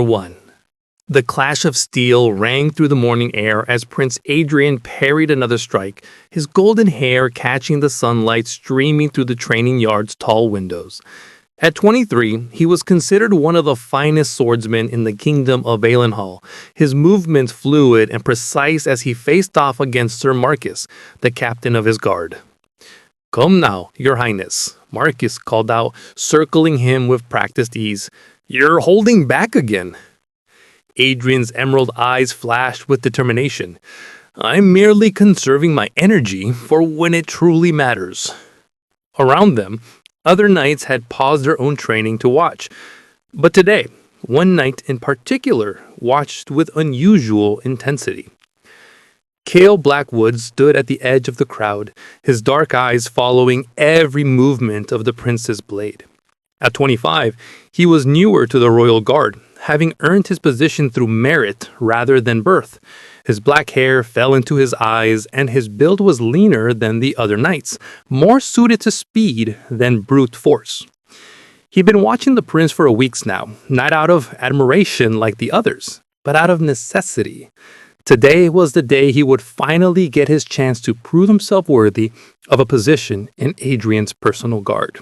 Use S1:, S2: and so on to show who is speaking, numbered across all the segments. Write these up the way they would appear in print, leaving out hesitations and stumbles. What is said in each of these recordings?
S1: 1. The clash of steel rang through the morning air as Prince Adrian parried another strike, his golden hair catching the sunlight streaming through the training yard's tall windows. At 23, he was considered one of the finest swordsmen in the kingdom of Valenhall, his movements fluid and precise as he faced off against Sir Marcus, the captain of his guard. "Come now, your highness," Marcus called out, circling him with practiced ease. "You're holding back again." Adrian's emerald eyes flashed with determination. "I'm merely conserving my energy for when it truly matters." Around them, other knights had paused their own training to watch. But today, one knight in particular watched with unusual intensity. Kael Blackwood stood at the edge of the crowd, his dark eyes following every movement of the prince's blade. At 25, he was newer to the royal guard, having earned his position through merit rather than birth. His black hair fell into his eyes, and his build was leaner than the other knights, more suited to speed than brute force. He'd been watching the prince for weeks now, not out of admiration like the others, but out of necessity. Today was the day he would finally get his chance to prove himself worthy of a position in Adrian's personal guard.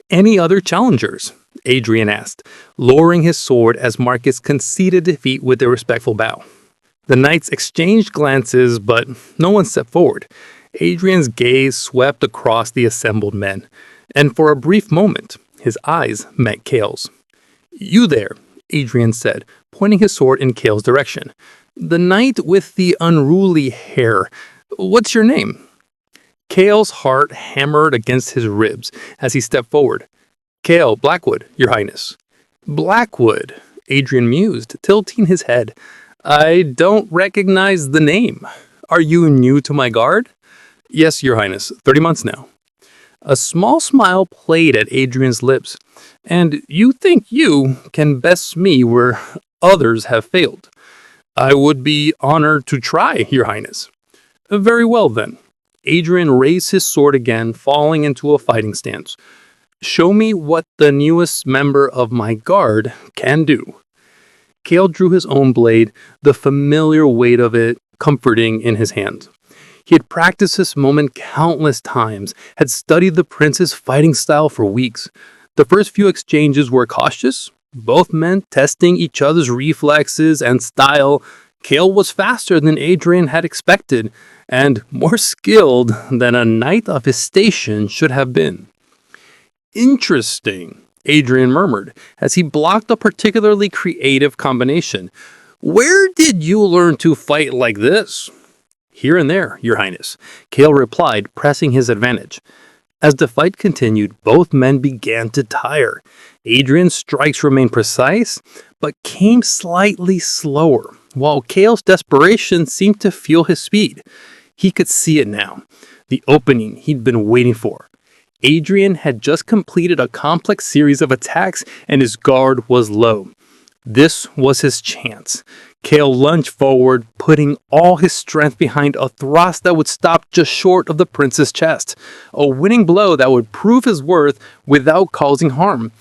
S1: "Any other challengers?" Adrian asked, lowering his sword as Marcus conceded defeat with a respectful bow. The knights exchanged glances, but no one stepped forward. Adrian's gaze swept across the assembled men, and for a brief moment, his eyes met Kael's. "You there," Adrian said, pointing his sword in Kael's direction. "The knight with the unruly hair. What's your name?" Kael's heart hammered against his ribs as he stepped forward. "Kael Blackwood, your highness." "Blackwood," Adrian mused, tilting his head. "I don't recognize the name. Are you new to my guard?" "Yes, your highness, 30 months now." A small smile played at Adrian's lips. "And you think you can best me where others have failed?" "I would be honored to try, your highness." "Very well, then." Adrian raised his sword again, falling into a fighting stance. "Show me what the newest member of my guard can do." Kael drew his own blade, the familiar weight of it comforting in his hand. He had practiced this moment countless times, had studied the prince's fighting style for weeks. The first few exchanges were cautious, both men testing each other's reflexes and style. Kael was faster than Adrian had expected, and more skilled than a knight of his station should have been. "Interesting," Adrian murmured, as he blocked a particularly creative combination. "Where did you learn to fight like this?" "Here and there, your highness," Kael replied, pressing his advantage. As the fight continued, both men began to tire. Adrian's strikes remained precise, but came slightly slower, while Kael's desperation seemed to fuel his speed. He could see it now, the opening he'd been waiting for. Adrian had just completed a complex series of attacks, and his guard was low. This was his chance. Kael lunged forward, putting all his strength behind a thrust that would stop just short of the prince's chest. A winning blow that would prove his worth without causing harm.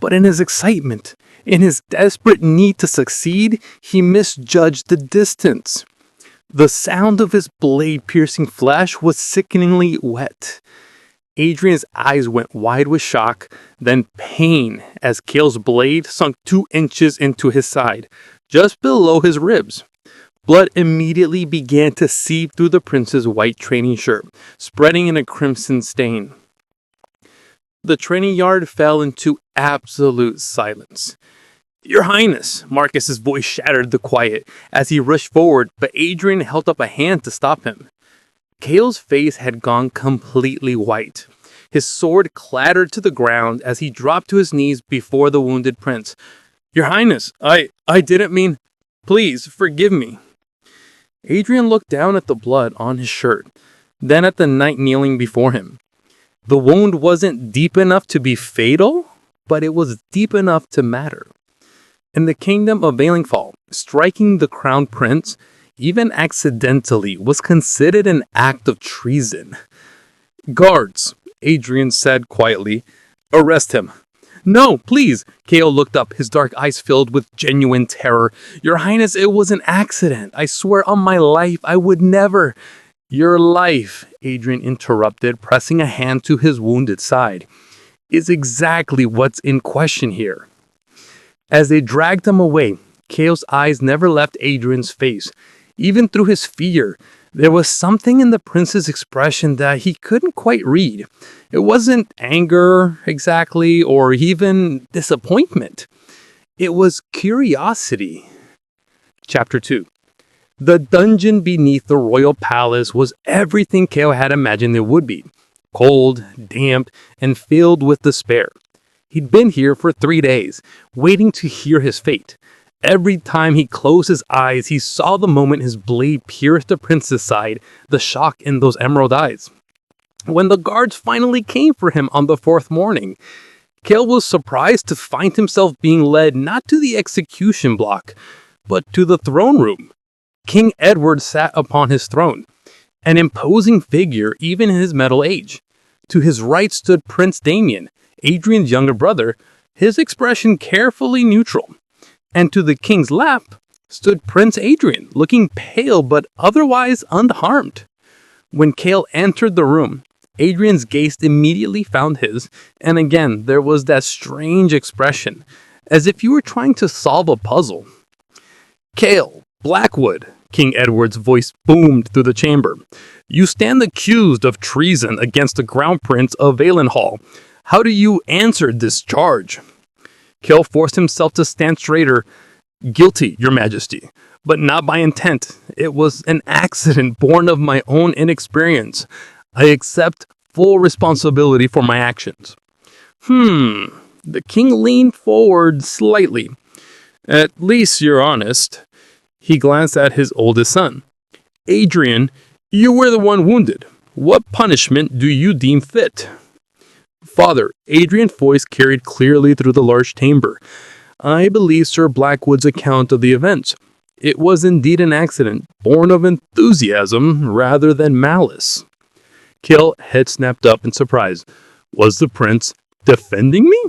S1: But in his excitement, in his desperate need to succeed, he misjudged the distance. The sound of his blade-piercing flesh was sickeningly wet. Adrian's eyes went wide with shock, then pain, as Kael's blade sunk 2 inches into his side, just below his ribs. Blood immediately began to seep through the prince's white training shirt, spreading in a crimson stain. The training yard fell into absolute silence. "Your highness," Marcus's voice shattered the quiet as he rushed forward, but Adrian held up a hand to stop him. Kael's face had gone completely white. His sword clattered to the ground as he dropped to his knees before the wounded prince. "Your highness, I didn't mean... Please, forgive me." Adrian looked down at the blood on his shirt, then at the knight kneeling before him. The wound wasn't deep enough to be fatal, but it was deep enough to matter. In the kingdom of Valenhall, striking the Crown Prince, even accidentally, was considered an act of treason. "Guards," Adrian said quietly, "arrest him. No, please. Kael looked up, his dark eyes filled with genuine terror. Your Highness, it was an accident. I swear on my life, I would never. Your life, Adrian interrupted, pressing a hand to his wounded side, is exactly what's in question here. As they dragged him away, Kael's eyes never left Adrian's face. Even through his fear, there was something in the prince's expression that he couldn't quite read. It wasn't anger, exactly, or even disappointment. It was curiosity. Chapter 2. The dungeon beneath the royal palace was everything Kael had imagined it would be. Cold, damp, and filled with despair. He'd been here for 3 days, waiting to hear his fate. Every time he closed his eyes, he saw the moment his blade pierced the prince's side, the shock in those emerald eyes. When the guards finally came for him on the 4th morning, Kael was surprised to find himself being led not to the execution block, but to the throne room. King Edward sat upon his throne, an imposing figure even in his middle age. To his right stood Prince Damien, Adrian's younger brother, his expression carefully neutral. And to the king's left stood Prince Adrian, looking pale but otherwise unharmed. When Kael entered the room, Adrian's gaze immediately found his, and again there was that strange expression, as if you were trying to solve a puzzle. Kael Blackwood, King Edward's voice boomed through the chamber. You stand accused of treason against the Crown Prince of Valenhall. How do you answer this charge? Kael forced himself to stand straighter. Guilty, Your Majesty, but not by intent. It was an accident born of my own inexperience. I accept full responsibility for my actions. The king leaned forward slightly. At least you're honest. He glanced at his oldest son. Adrian, you were the one wounded. What punishment do you deem fit? Father, Adrian's voice carried clearly through the large chamber. I believe Sir Blackwood's account of the events. It was indeed an accident, born of enthusiasm rather than malice. Kael's head snapped up in surprise. Was the prince defending me?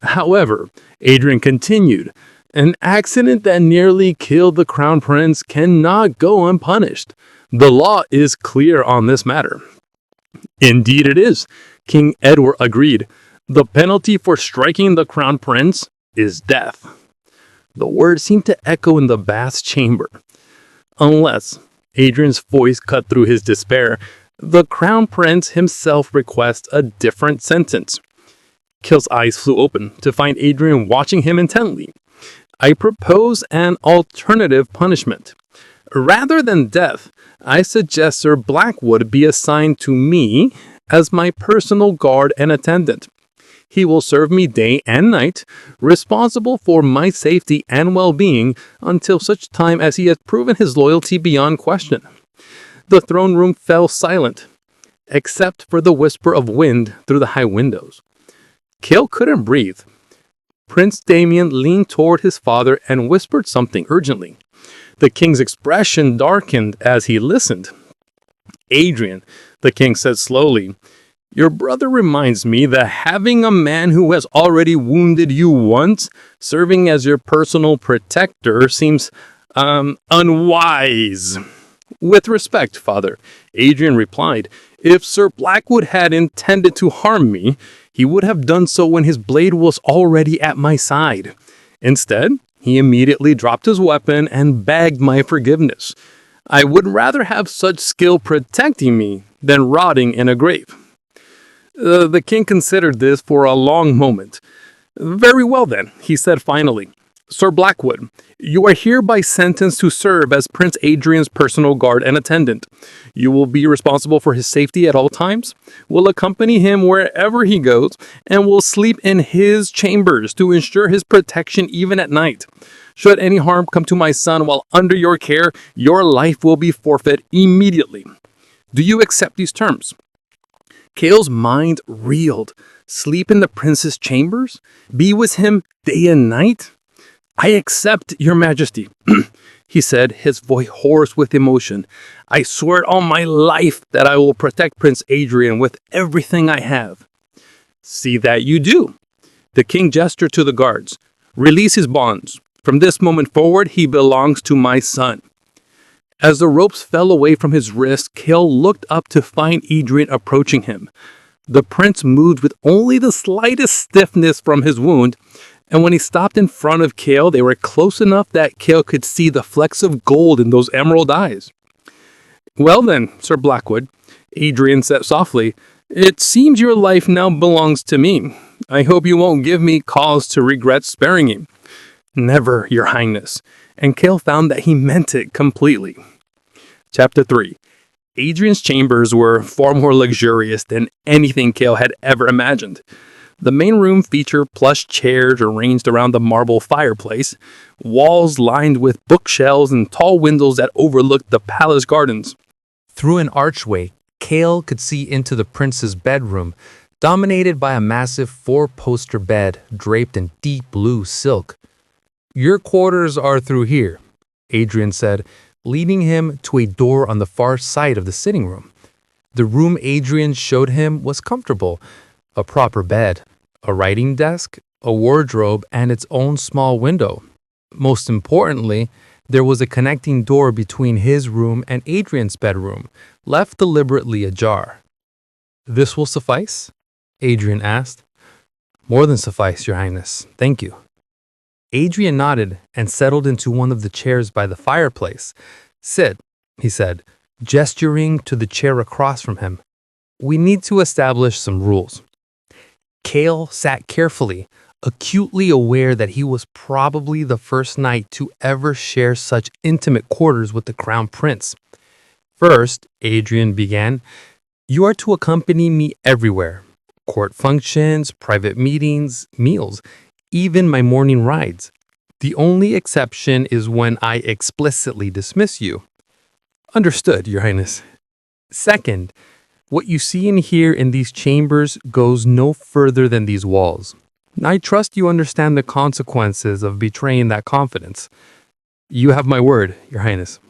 S1: However, Adrian continued, an accident that nearly killed the Crown Prince cannot go unpunished. The law is clear on this matter. Indeed it is, King Edward agreed. The penalty for striking the Crown Prince is death. The words seemed to echo in the vast chamber. Unless, Adrian's voice cut through his despair, the Crown Prince himself requests a different sentence. Kael's eyes flew open to find Adrian watching him intently. I propose an alternative punishment. Rather than death, I suggest Sir Blackwood be assigned to me as my personal guard and attendant. He will serve me day and night, responsible for my safety and well-being until such time as he has proven his loyalty beyond question. The throne room fell silent, except for the whisper of wind through the high windows. Kael couldn't breathe. Prince Damien leaned toward his father and whispered something urgently. The king's expression darkened as he listened. Adrian, the king said slowly, your brother reminds me that having a man who has already wounded you once serving as your personal protector seems unwise. With respect, father, Adrian replied, if Sir Blackwood had intended to harm me, he would have done so when his blade was already at my side. Instead, he immediately dropped his weapon and begged my forgiveness. I would rather have such skill protecting me than rotting in a grave. The king considered this for a long moment. Very well then, he said finally. Sir Blackwood, you are hereby sentenced to serve as Prince Adrian's personal guard and attendant. You will be responsible for his safety at all times, will accompany him wherever he goes, and will sleep in his chambers to ensure his protection even at night. Should any harm come to my son while under your care, your life will be forfeit immediately. Do you accept these terms? Kael's mind reeled. Sleep in the prince's chambers? Be with him day and night? I accept, your majesty, he said, his voice hoarse with emotion. I swear on my life that I will protect Prince Adrian with everything I have. See that you do.
S2: The king gestured to the guards. "Release his bonds. From this moment forward, he belongs to my son." As the ropes fell away from his wrists, Kael looked up to find Adrian approaching him. The prince moved with only the slightest stiffness from his wound, and when he stopped in front of Kael, they were close enough that Kael could see the flecks of gold in those emerald eyes. "Well then, Sir Blackwood," Adrian said softly, "it seems your life now belongs to me. I hope you won't give me cause to regret sparing you." "Never, Your Highness," and Kael found that he meant it completely. Chapter 3. Adrian's chambers were far more luxurious than anything Kael had ever imagined. The main room featured plush chairs arranged around the marble fireplace, walls lined with bookshelves, and tall windows that overlooked the palace gardens.
S1: Through an archway, Kael could see into the prince's bedroom, dominated by a massive four-poster bed draped in deep blue silk. "Your quarters are through here," Adrian said, leading him to a door on the far side of the sitting room. The room Adrian showed him was comfortable. A proper bed, a writing desk, a wardrobe, and its own small window. Most importantly, there was a connecting door between his room and Adrian's bedroom, left deliberately ajar. "This will suffice?" Adrian asked. "More than suffice, Your Highness. Thank you." Adrian nodded and settled into one of the chairs by the fireplace. "Sit," he said, gesturing to the chair across from him. "We need to establish some rules." Kael sat carefully, acutely aware that he was probably the first knight to ever share such intimate quarters with the Crown Prince. "First," Adrian began, "you are to accompany me everywhere. Court functions, private meetings, meals, even my morning rides. The only exception is when I explicitly dismiss you." "Understood, Your Highness." "Second, what you see and hear in these chambers goes no further than these walls. I trust you understand the consequences of betraying that confidence." "You have my word, Your Highness."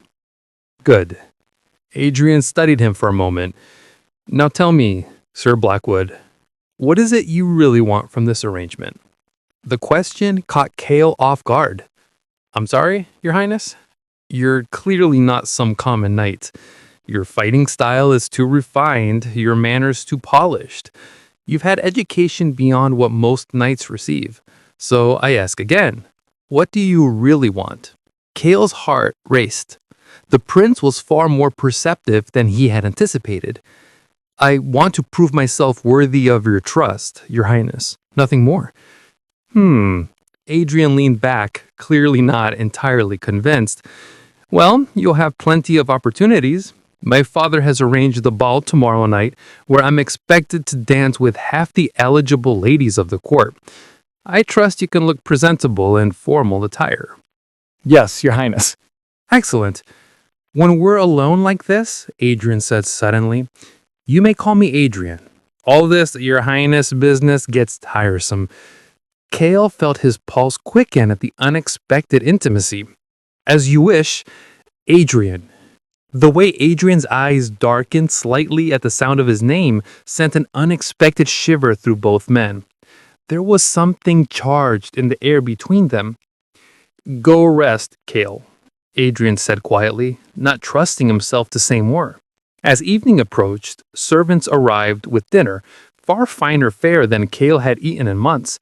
S1: "Good." Adrian studied him for a moment. "Now tell me, Sir Blackwood, what is it you really want from this arrangement?" The question caught Kael off guard. "I'm sorry, Your Highness? You're clearly not some common knight. Your fighting style is too refined, your manners too polished. You've had education beyond what most knights receive. So I ask again, what do you really want?" Kael's heart raced. The prince was far more perceptive than he had anticipated. "I want to prove myself worthy of your trust, Your Highness. Nothing more." Adrian leaned back, clearly not entirely convinced. "Well, you'll have plenty of opportunities. My father has arranged the ball tomorrow night, where I'm expected to dance with half the eligible ladies of the court. I trust you can look presentable in formal attire."
S3: "Yes, Your Highness."
S1: "Excellent. When we're alone like this," Adrian said suddenly, "you may call me Adrian. All this Your Highness business gets tiresome." Kael felt his pulse quicken at the unexpected intimacy. "As you wish, Adrian." The way Adrian's eyes darkened slightly at the sound of his name sent an unexpected shiver through both men. There was something charged in the air between them. "Go rest, Kael," Adrian said quietly, not trusting himself to say more. As evening approached, servants arrived with dinner, far finer fare than Kael had eaten in months.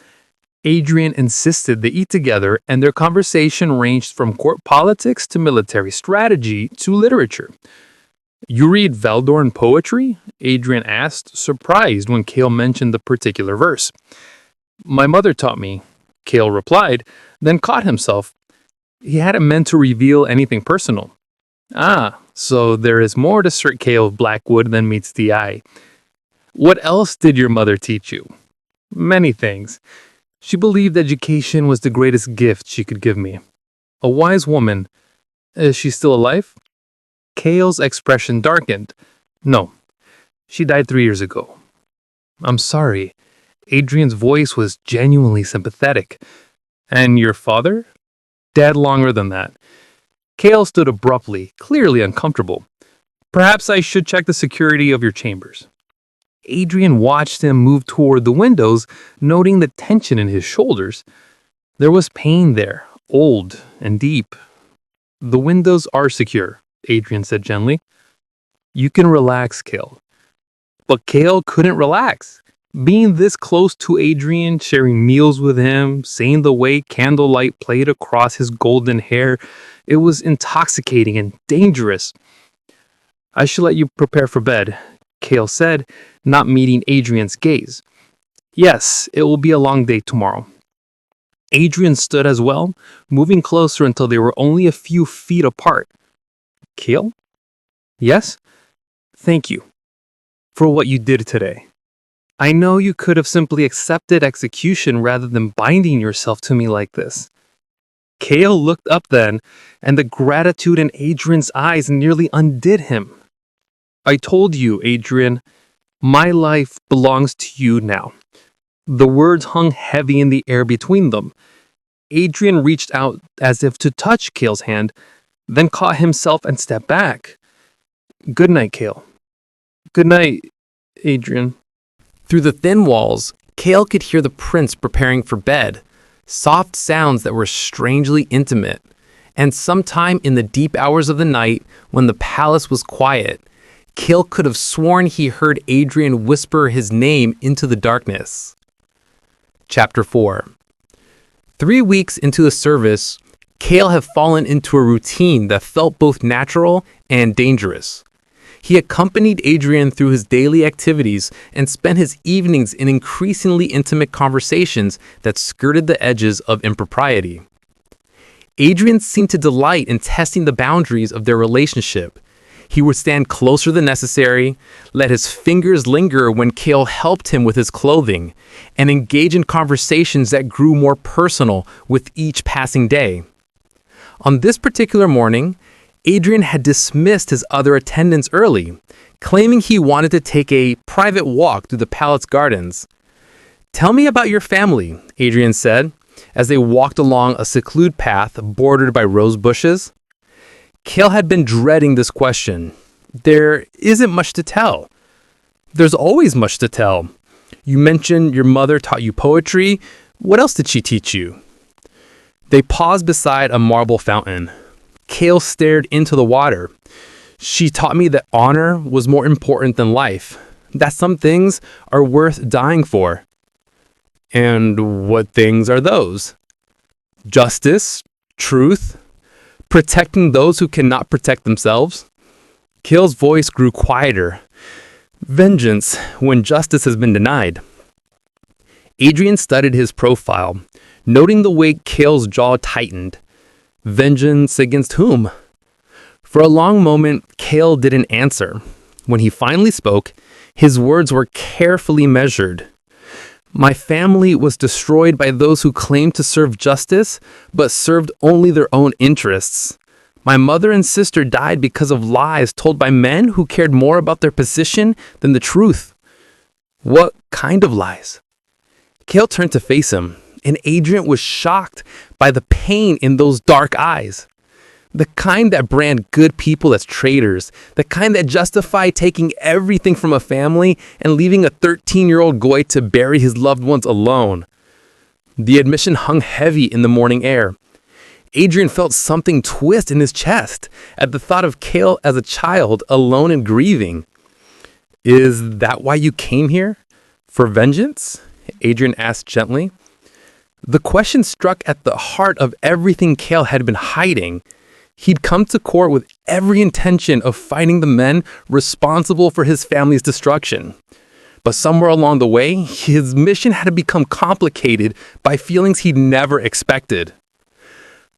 S1: Adrian insisted they eat together, and their conversation ranged from court politics to military strategy to literature. "You read Valdorn poetry?" Adrian asked, surprised when Kael mentioned the particular verse. "My mother taught me," Kael replied, then caught himself. He hadn't meant to reveal anything personal. "Ah, so there is more to Sir Kael Blackwood than meets the eye. What else did your mother teach you?" "Many things. She believed education was the greatest gift she could give me. A wise woman. Is she still alive?" Kael's expression darkened. "No. She died 3 years ago." "I'm sorry." Adrian's voice was genuinely sympathetic. "And your father?" "Dead longer than that." Kael stood abruptly, clearly uncomfortable. "Perhaps I should check the security of your chambers."
S2: Adrian watched him move toward the windows, noting the tension in his shoulders. There was pain there, old and deep. "The windows are secure," Adrian said gently. "You can relax, Kael." But Kael couldn't relax. Being this close to Adrian, sharing meals with him, seeing the way candlelight played across his golden hair, it was intoxicating and dangerous. "I should let you prepare for bed," Kael said, not meeting Adrian's gaze. "Yes, it will be a long day tomorrow." Adrian stood as well, moving closer until they were only a few feet apart. "Kael?" "Yes?" "Thank you for what you did today. I know you could have simply accepted execution rather than binding yourself to me like this." Kael looked up then, and the gratitude in Adrian's eyes nearly undid him. "I told you, Adrian, my life belongs to you now." The words hung heavy in the air between them. Adrian reached out as if to touch Kael's hand, then caught himself and stepped back. "Good night, Kael." "Good night, Adrian."
S1: Through the thin walls, Kael could hear the prince preparing for bed, soft sounds that were strangely intimate. And sometime in the deep hours of the night, when the palace was quiet, Kael could have sworn he heard Adrian whisper his name into the darkness. Chapter 4. 3 weeks into the service, Kael had fallen into a routine that felt both natural and dangerous. He accompanied Adrian through his daily activities and spent his evenings in increasingly intimate conversations that skirted the edges of impropriety. Adrian seemed to delight in testing the boundaries of their relationship. He would stand closer than necessary, let his fingers linger when Kael helped him with his clothing, and engage in conversations that grew more personal with each passing day. On this particular morning, Adrian had dismissed his other attendants early, claiming he wanted to take a private walk through the palace gardens. "Tell me about your family," Adrian said, as they walked along a secluded path bordered by rose bushes. Kael had been dreading this question. "There isn't much to tell." "There's always much to tell. You mentioned your mother taught you poetry. What else did she teach you?" They paused beside a marble fountain. Kael stared into the water. "She taught me that honor was more important than life, that some things are worth dying for." "And what things are those?" "Justice, truth, protecting those who cannot protect themselves." Kael's voice grew quieter. "Vengeance when justice has been denied." Adrian studied his profile, noting the way Kael's jaw tightened. Vengeance against whom? For a long moment, Kael didn't answer. When he finally spoke, his words were carefully measured. "My family was destroyed by those who claimed to serve justice, but served only their own interests. My mother and sister died because of lies told by men who cared more about their position than the truth." "What kind of lies?" Kael turned to face him, and Adrian was shocked by the pain in those dark eyes. The kind that brand good people as traitors, the kind that justify taking everything from a family and leaving a 13-year-old boy to bury his loved ones alone. The admission hung heavy in the morning air. Adrian felt something twist in his chest at the thought of Kael as a child, alone and grieving. "Is that why you came here? For vengeance?" Adrian asked gently. The question struck at the heart of everything Kael had been hiding. He'd come to court with every intention of fighting the men responsible for his family's destruction. But somewhere along the way, his mission had become complicated by feelings he'd never expected.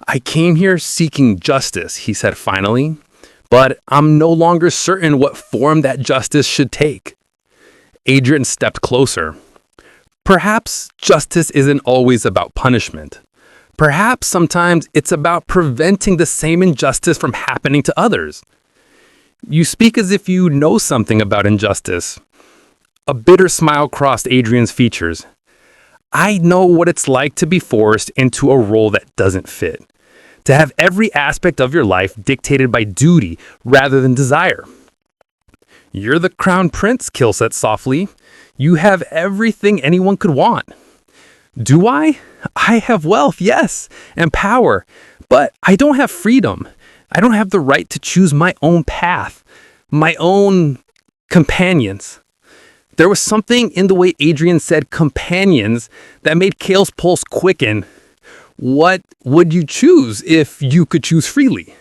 S1: "I came here seeking justice," he said finally, "but I'm no longer certain what form that justice should take." Adrian stepped closer. "Perhaps justice isn't always about punishment. Perhaps sometimes it's about preventing the same injustice from happening to others." "You speak as if you know something about injustice." A bitter smile crossed Adrian's features. "I know what it's like to be forced into a role that doesn't fit. To have every aspect of your life dictated by duty rather than desire."
S2: You're the Crown Prince, Kael said softly. You have everything anyone could want. Do I? I have wealth, yes, and power, but I don't have freedom. I don't have the right to choose my own path, my own companions. There was something in the way Adrian said companions that made Kael's pulse quicken. What would you choose if you could choose freely?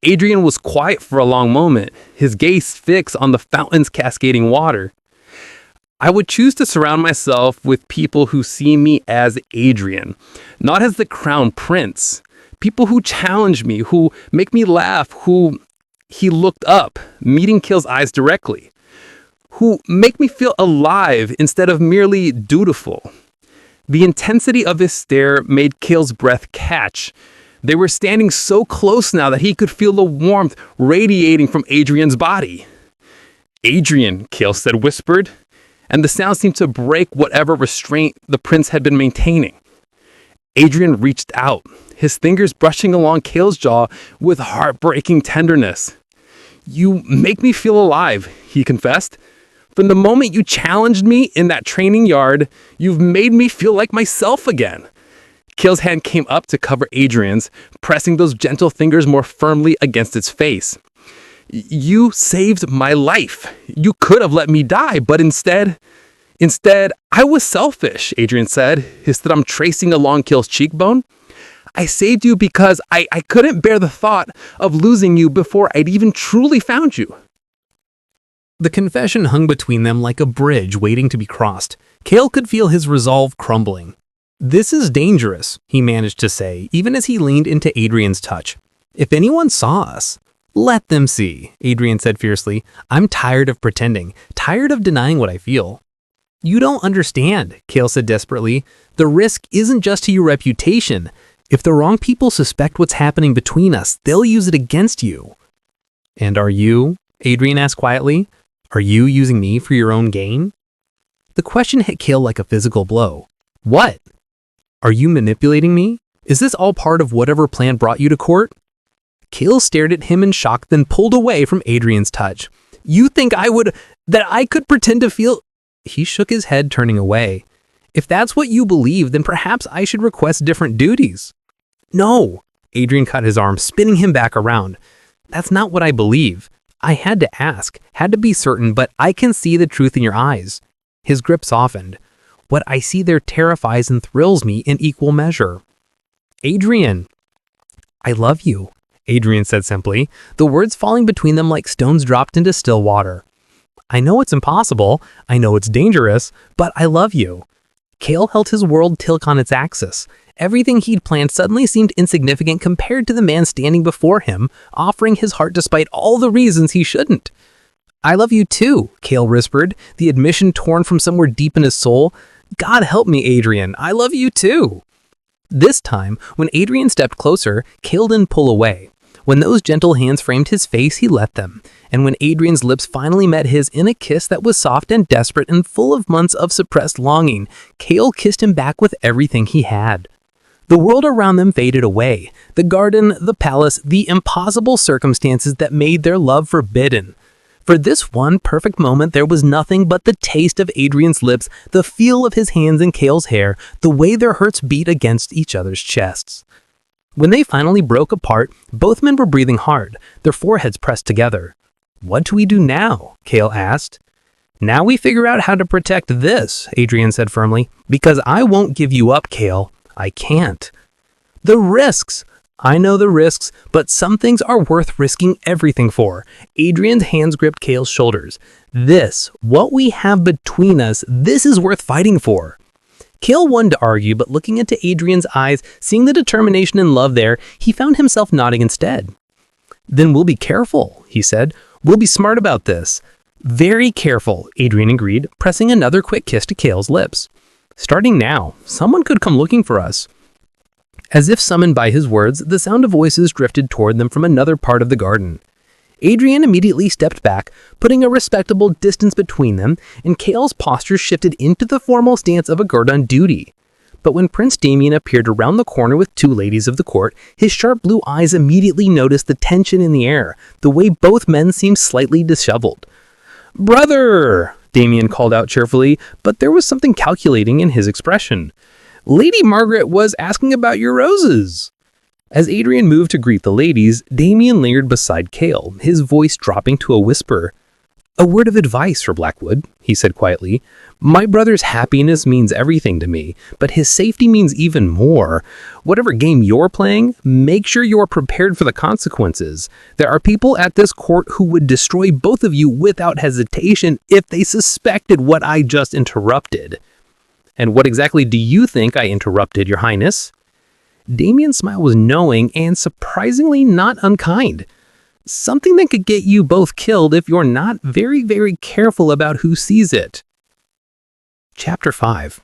S2: Adrian was quiet for a long moment, his gaze fixed on the fountain's cascading water. I would choose to surround myself with people who see me as Adrian, not as the Crown Prince. People who challenge me, who make me laugh, who he looked up, meeting Kael's eyes directly, who make me feel alive instead of merely dutiful. The intensity of his stare made Kael's breath catch. They were standing so close now that he could feel the warmth radiating from Adrian's body. Adrian, Kael said, whispered, and the sound seemed to break whatever restraint the prince had been maintaining. Adrian reached out, his fingers brushing along Kael's jaw with heartbreaking tenderness. You make me feel alive, he confessed. From the moment you challenged me in that training yard, you've made me feel like myself again. Kael's hand came up to cover Adrian's, pressing those gentle fingers more firmly against its face. You saved my life. You could have let me die, but instead, I was selfish, Adrian said, his thumb tracing along Kael's cheekbone. I saved you because I couldn't bear the thought of losing you before I'd even truly found you.
S1: The confession hung between them like a bridge waiting to be crossed. Kael could feel his resolve crumbling. This is dangerous, he managed to say, even as he leaned into Adrian's touch. If anyone saw us, let them see, Adrian said fiercely. I'm tired of pretending, tired of denying what I feel. You don't understand, Kael said desperately. The risk isn't just to your reputation. If the wrong people suspect what's happening between us, they'll use it against you. And are you? Adrian asked quietly. Are you using me for your own gain? The question hit Kael like a physical blow. What? Are you manipulating me? Is this all part of whatever plan brought you to court? Kael stared at him in shock, then pulled away from Adrian's touch. You think that I could pretend to feel? He shook his head, turning away. If that's what you believe, then perhaps I should request different duties. No, Adrian cut his arm, spinning him back around. That's not what I believe. I had to ask, had to be certain, but I can see the truth in your eyes. His grip softened. What I see there terrifies and thrills me in equal measure. Adrian. I love you, Adrian said simply, the words falling between them like stones dropped into still water. I know it's impossible, I know it's dangerous, but I love you. Kael held his world tilt on its axis. Everything he'd planned suddenly seemed insignificant compared to the man standing before him, offering his heart despite all the reasons he shouldn't. I love you too, Kael whispered, the admission torn from somewhere deep in his soul. God help me, Adrian, I love you too. This time, when Adrian stepped closer, Kael didn't pull away. When those gentle hands framed his face, he let them. And when Adrian's lips finally met his in a kiss that was soft and desperate and full of months of suppressed longing, Kael kissed him back with everything he had. The world around them faded away. The garden, the palace, the impossible circumstances that made their love forbidden. For this one perfect moment, there was nothing but the taste of Adrian's lips, the feel of his hands in Kael's hair, the way their hearts beat against each other's chests. When they finally broke apart, both men were breathing hard, their foreheads pressed together. What do we do now? Kael asked. Now we figure out how to protect this, Adrian said firmly, because I won't give you up, Kael. I can't. The risks. I know the risks, but some things are worth risking everything for. Adrian's hands gripped Kael's shoulders. This, what we have between us, this is worth fighting for. Kael wanted to argue, but looking into Adrian's eyes, seeing the determination and love there, he found himself nodding instead. Then we'll be careful, he said. We'll be smart about this. Very careful, Adrian agreed, pressing another quick kiss to Kael's lips. Starting now, someone could come looking for us. As if summoned by his words, the sound of voices drifted toward them from another part of the garden. Adrian immediately stepped back, putting a respectable distance between them, and Kael's posture shifted into the formal stance of a guard on duty. But when Prince Damien appeared around the corner with two ladies of the court, his sharp blue eyes immediately noticed the tension in the air, the way both men seemed slightly disheveled.
S2: "Brother!" Damien called out cheerfully, but there was something calculating in his expression. "Lady Margaret was asking about your roses." As Adrian moved to greet the ladies, Damien lingered beside Kael, his voice dropping to a whisper. "A word of advice for Blackwood," he said quietly. "My brother's happiness means everything to me, but his safety means even more. Whatever game you're playing, make sure you're prepared for the consequences. There are people at this court who would destroy both of you without hesitation if they suspected what I just interrupted." "And what exactly do you think I interrupted, Your Highness?" Damien's smile was knowing and surprisingly not unkind. "Something that could get you both killed if you're not very, very careful about who sees it." Chapter 5.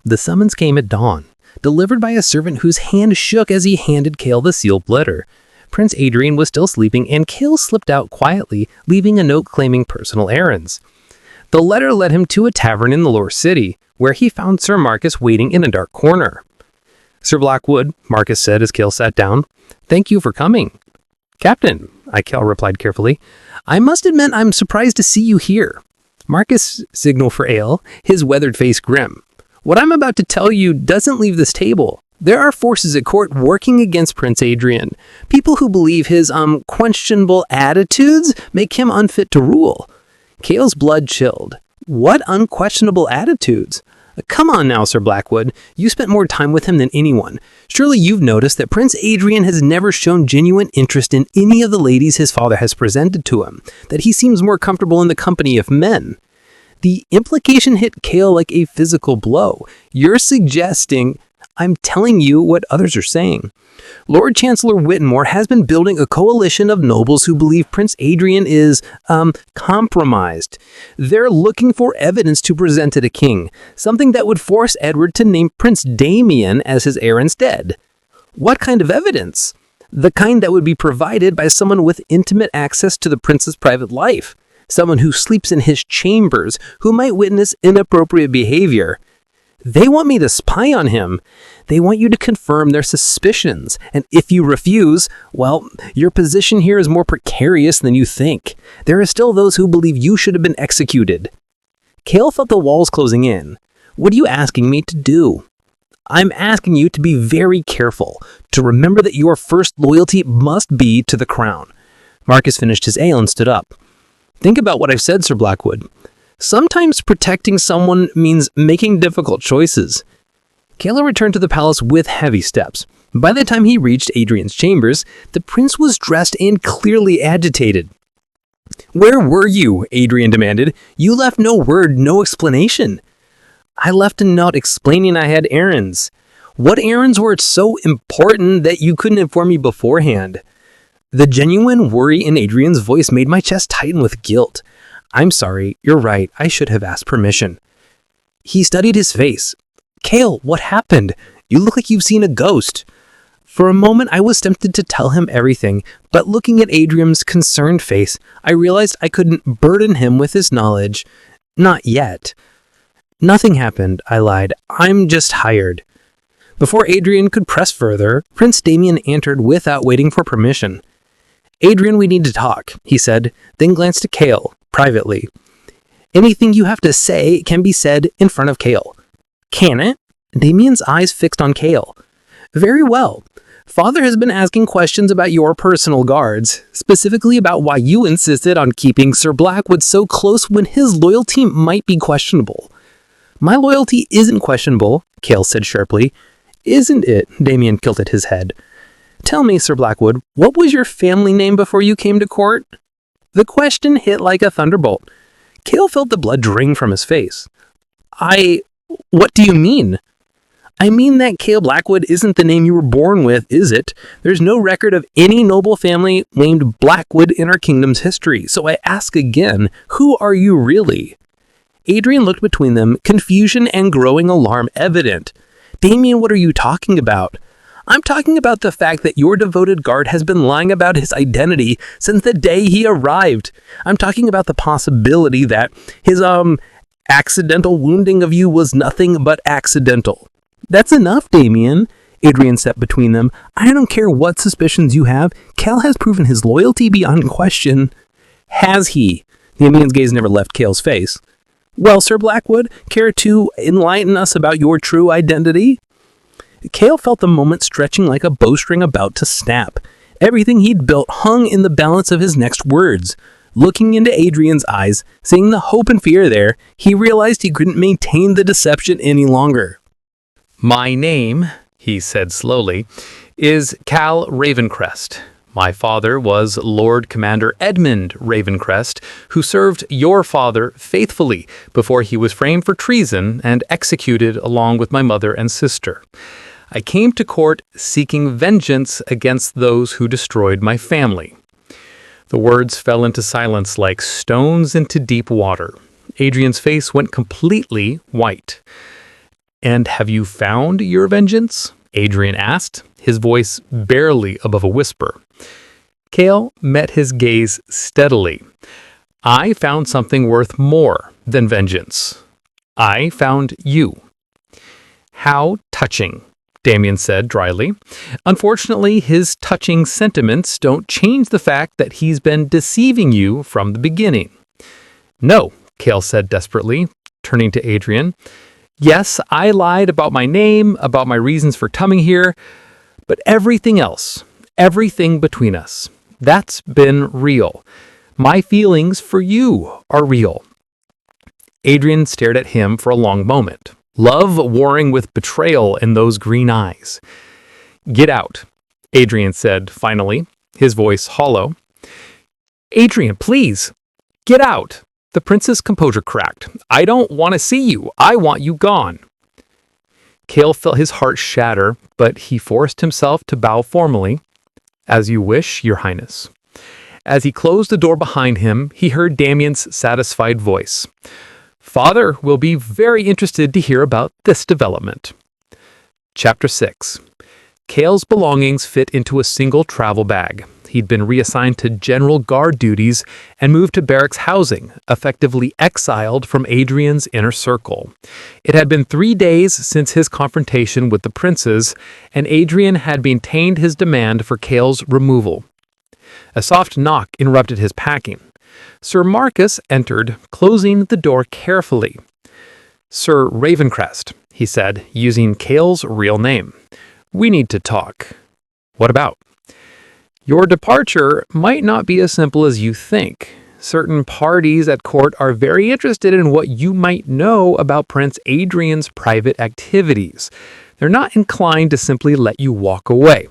S2: The summons came at dawn, delivered by a servant whose hand shook as he handed Kael the sealed letter. Prince Adrian was still sleeping, and Kael slipped out quietly, leaving a note claiming personal errands. The letter led him to a tavern in the lower city, where he found Sir Marcus waiting in a dark corner. "Sir Blackwood," Marcus said as Kael sat down, "thank you for coming." "Captain," Kael replied carefully, "I must admit I'm surprised to see you here." Marcus signaled for ale, his weathered face grim. "What I'm about to tell you doesn't leave this table. There are forces at court working against Prince Adrian. People who believe his questionable attitudes make him unfit to rule." Kael's blood chilled. "What unquestionable attitudes?" "Come on now, Sir Blackwood. You spent more time with him than anyone. Surely you've noticed that Prince Adrian has never shown genuine interest in any of the ladies his father has presented to him, that he seems more comfortable in the company of men." The implication hit Kael like a physical blow. "You're suggesting—" "I'm telling you what others are saying. Lord Chancellor Whitmore has been building a coalition of nobles who believe Prince Adrian is, compromised. They're looking for evidence to present to the king, something that would force Edward to name Prince Damien as his heir instead." "What kind of evidence?" "The kind that would be provided by someone with intimate access to the prince's private life. Someone who sleeps in his chambers, who might witness inappropriate behavior." "They want me to spy on him. They want you to confirm their suspicions. And if you refuse, well, your position here is more precarious than you think. There are still those who believe you should have been executed." Kael felt the walls closing in. "What are you asking me to do?" "I'm asking you to be very careful, to remember that your first loyalty must be to the crown." Marcus finished his ale and stood up. "Think about what I've said, Sir Blackwood. Sometimes protecting someone means making difficult choices." Kael returned to the palace with heavy steps. By the time he reached Adrian's chambers, the prince was dressed and clearly agitated. "Where were you?" Adrian demanded. "You left no word, no explanation." "I left a note explaining I had errands." "What errands were so important that you couldn't inform me beforehand?" The genuine worry in Adrian's voice made my chest tighten with guilt. "I'm sorry, you're right, I should have asked permission." He studied his face. "Kael, what happened? You look like you've seen a ghost." For a moment, I was tempted to tell him everything, but looking at Adrian's concerned face, I realized I couldn't burden him with his knowledge. Not yet. "Nothing happened," I lied. "I'm just tired." Before Adrian could press further, Prince Damien entered without waiting for permission. "Adrian, we need to talk," he said, then glanced at Kael, privately. "Anything you have to say can be said in front of Kael." "Can it?" Damien's eyes fixed on Kael. "Very well. Father has been asking questions about your personal guards, specifically about why you insisted on keeping Sir Blackwood so close when his loyalty might be questionable." "My loyalty isn't questionable," Kael said sharply. "Isn't it?" Damien tilted his head. "Tell me, Sir Blackwood, what was your family name before you came to court?" The question hit like a thunderbolt. Kael felt the blood drain from his face. What do you mean?" "I mean that Kael Blackwood isn't the name you were born with, is it? There's no record of any noble family named Blackwood in our kingdom's history, so I ask again, who are you really?" Adrian looked between them, confusion and growing alarm evident. "Damien, what are you talking about?" "I'm talking about the fact that your devoted guard has been lying about his identity since the day he arrived. I'm talking about the possibility that his, accidental wounding of you was nothing but accidental." "That's enough, Damien," Adrian stepped between them. "I don't care what suspicions you have. Kael has proven his loyalty beyond question." "Has he?" The man's gaze never left Kael's face. "Well, Sir Blackwood, care to enlighten us about your true identity?" Kael felt the moment stretching like a bowstring about to snap. Everything he'd built hung in the balance of his next words. Looking into Adrian's eyes, seeing the hope and fear there, he realized he couldn't maintain the deception any longer.
S1: "My name," he said slowly, "is Kael Ravencrest. My father was Lord Commander Edmund Ravencrest, who served your father faithfully before he was framed for treason and executed along with my mother and sister. I came to court seeking vengeance against those who destroyed my family." The words fell into silence like stones into deep water. Adrian's face went completely white. "And have you found your vengeance?" Adrian asked, his voice barely above a whisper. Kael met his gaze steadily. "I found something worth more than vengeance. I found you." "How touching," Damien said dryly. "Unfortunately, his touching sentiments don't change the fact that he's been deceiving you from the beginning." "No," Kael said desperately, turning to Adrian. "Yes, I lied about my name, about my reasons for coming here, but everything else, everything between us, that's been real. My feelings for you are real." Adrian stared at him for a long moment, love warring with betrayal in those green eyes. "Get out," Adrian said finally, his voice hollow. "Adrian, please, get out." The prince's composure cracked. "I don't want to see you. I want you gone." Kael felt his heart shatter, but he forced himself to bow formally. "As you wish, Your Highness." As he closed the door behind him, he heard Damien's satisfied voice. "Father will be very interested to hear about this development." Chapter 6. Kael's belongings fit into a single travel bag. He'd been reassigned to general guard duties and moved to barracks housing, effectively exiled from Adrian's inner circle. It had been 3 days since his confrontation with the princes, and Adrian had maintained his demand for Kael's removal. A soft knock interrupted his packing. Sir Marcus entered, closing the door carefully. "Sir Ravencrest," he said, using Kael's real name. "We need to talk." "What about?" "Your departure might not be as simple as you think. Certain parties at court are very interested in what you might know about Prince Adrian's private activities. They're not inclined to simply let you walk away."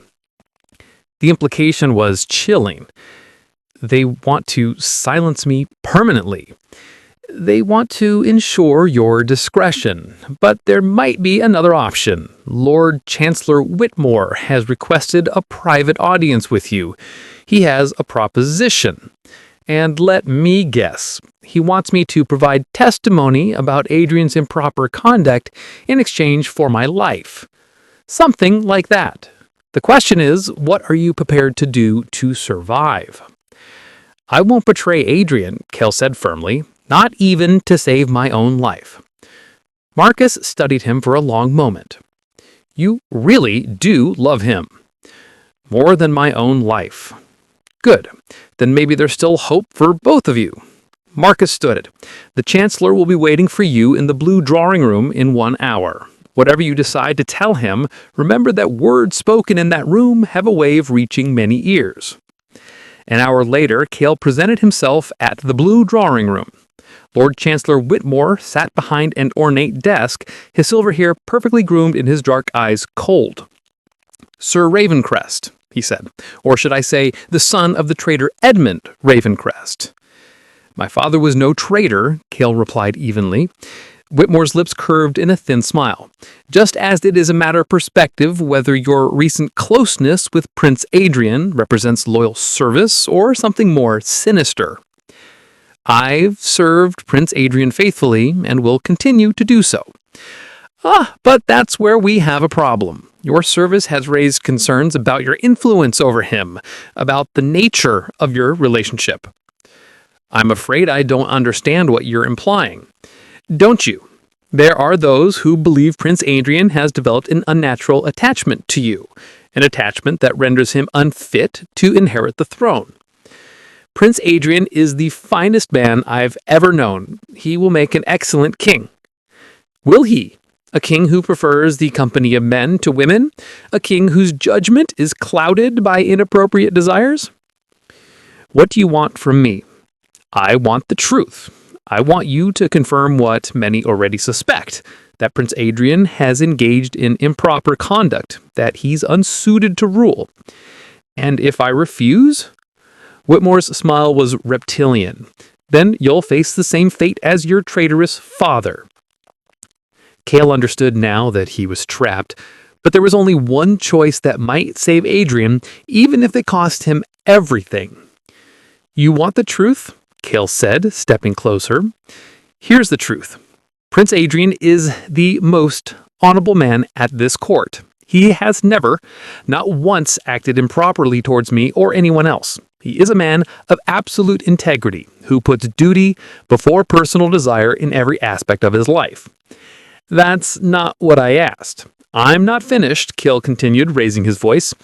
S1: The implication was chilling. "They want to silence me permanently. They want to ensure your discretion, but there might be another option. Lord Chancellor Whitmore has requested a private audience with you. He has a proposition. And let me guess, he wants me to provide testimony about Adrian's improper conduct in exchange for my life. Something like that. The question is, what are you prepared to do to survive?" "I won't betray Adrian," Kael said firmly. "Not even to save my own life." Marcus studied him for a long moment. "You really do love him." "More than my own life." "Good. Then maybe there's still hope for both of you." Marcus stood. "The Chancellor will be waiting for you in the blue drawing room in 1 hour. Whatever you decide to tell him, remember that words spoken in that room have a way of reaching many ears." An hour later, Kael presented himself at the blue drawing room. Lord Chancellor Whitmore sat behind an ornate desk, his silver hair perfectly groomed and his dark eyes cold. "Sir Ravencrest," he said, "or should I say, the son of the traitor Edmund Ravencrest." "My father was no traitor," Kael replied evenly. Whitmore's lips curved in a thin smile. "Just as it is a matter of perspective whether your recent closeness with Prince Adrian represents loyal service or something more sinister. I've served Prince Adrian faithfully and will continue to do so." But that's where we have a problem. Your service has raised concerns about your influence over him, about the nature of your relationship." "I'm afraid I don't understand what you're implying." "Don't you? There are those who believe Prince Adrian has developed an unnatural attachment to you, an attachment that renders him unfit to inherit the throne.
S2: Prince Adrian is the finest man I've ever known. He will make an excellent king. Will he? A king who prefers the company of men to women? A king whose judgment is clouded by inappropriate desires? What do you want from me? I want the truth. I want you to confirm what many already suspect, that Prince Adrian has engaged in improper conduct, that he's unsuited to rule. And if I refuse? Whitmore's smile was reptilian. Then you'll face the same fate as your traitorous father. Kael understood now that he was trapped, but there was only one choice that might save Adrian, even if it cost him everything. You want the truth? Kael said, stepping closer. Here's the truth. Prince Adrian is the most honorable man at this court. He has never, not once, acted improperly towards me or anyone else. He is a man of absolute integrity, who puts duty before personal desire in every aspect of his life. That's not what I asked. I'm not finished, Kael continued, raising his voice.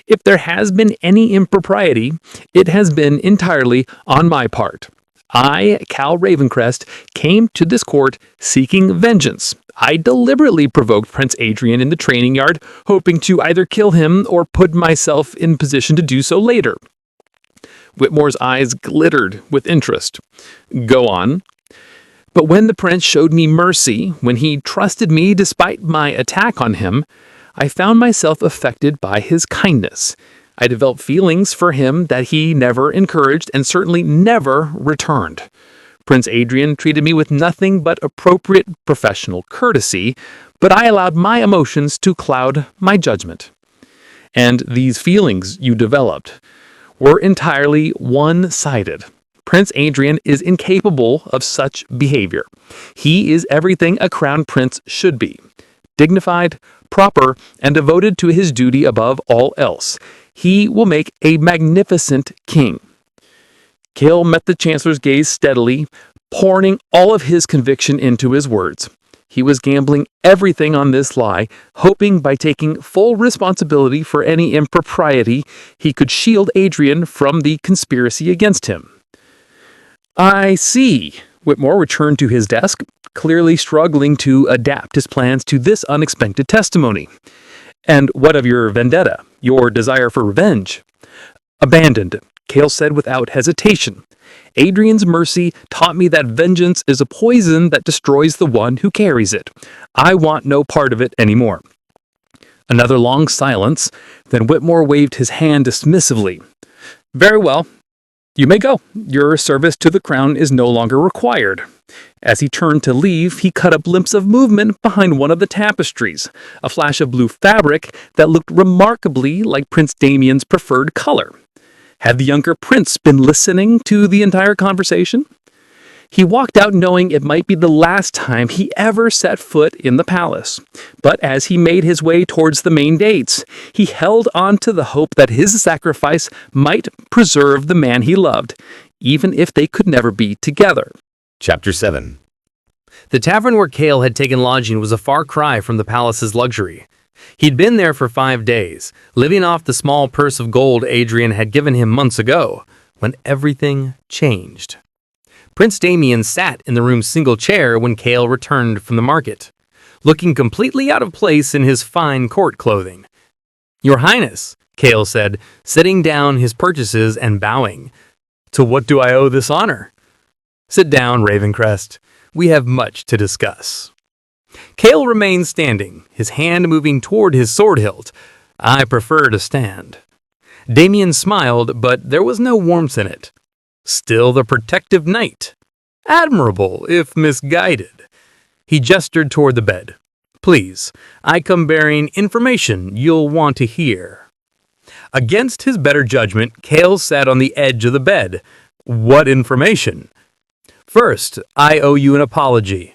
S2: If there has been any impropriety, it has been entirely on my part. I, Cal Ravencrest, came to this court seeking vengeance. I deliberately provoked Prince Adrian in the training yard, hoping to either kill him or put myself in position to do so later. Whitmore's eyes glittered with interest. Go on. But when the prince showed me mercy, when he trusted me despite my attack on him, I found myself affected by his kindness. I developed feelings for him that he never encouraged and certainly never returned. Prince Adrian treated me with nothing but appropriate professional courtesy, but I allowed my emotions to cloud my judgment. And these feelings you developed were entirely one-sided. Prince Adrian is incapable of such behavior. He is everything a crown prince should be. Dignified, proper, and devoted to his duty above all else. He will make a magnificent king. Kael met the Chancellor's gaze steadily, pouring all of his conviction into his words. He was gambling everything on this lie, hoping by taking full responsibility for any impropriety, he could shield Adrian from the conspiracy against him. I see. Whitmore returned to his desk, clearly struggling to adapt his plans to this unexpected testimony. And what of your vendetta, your desire for revenge? Abandoned, Kael said without hesitation. Adrian's mercy taught me that vengeance is a poison that destroys the one who carries it. I want no part of it anymore. Another long silence, then Whitmore waved his hand dismissively. Very well. You may go. Your service to the crown is no longer required. As he turned to leave, he caught a glimpse of movement behind one of the tapestries, a flash of blue fabric that looked remarkably like Prince Damien's preferred color. Had the younger prince been listening to the entire conversation? He walked out knowing it might be the last time he ever set foot in the palace. But as he made his way towards the main gates, he held on to the hope that his sacrifice might preserve the man he loved, even if they could never be together.
S4: Chapter 7.
S1: The tavern where Kael had taken lodging was a far cry from the palace's luxury. He'd been there for 5 days, living off the small purse of gold Adrian had given him months ago, when everything changed. Prince Damien sat in the room's single chair when Kael returned from the market, looking completely out of place in his fine court clothing. Your Highness, Kael said, setting down his purchases and bowing. To what do I owe this honor? Sit down, Ravencrest. We have much to discuss. Kael remained standing, his hand moving toward his sword hilt. I prefer to stand. Damien smiled, but there was no warmth in it. Still the protective knight. Admirable, if misguided. He gestured toward the bed. Please, I come bearing information you'll want to hear. Against his better judgment, Kael sat on the edge of the bed. What information? First, I owe you an apology.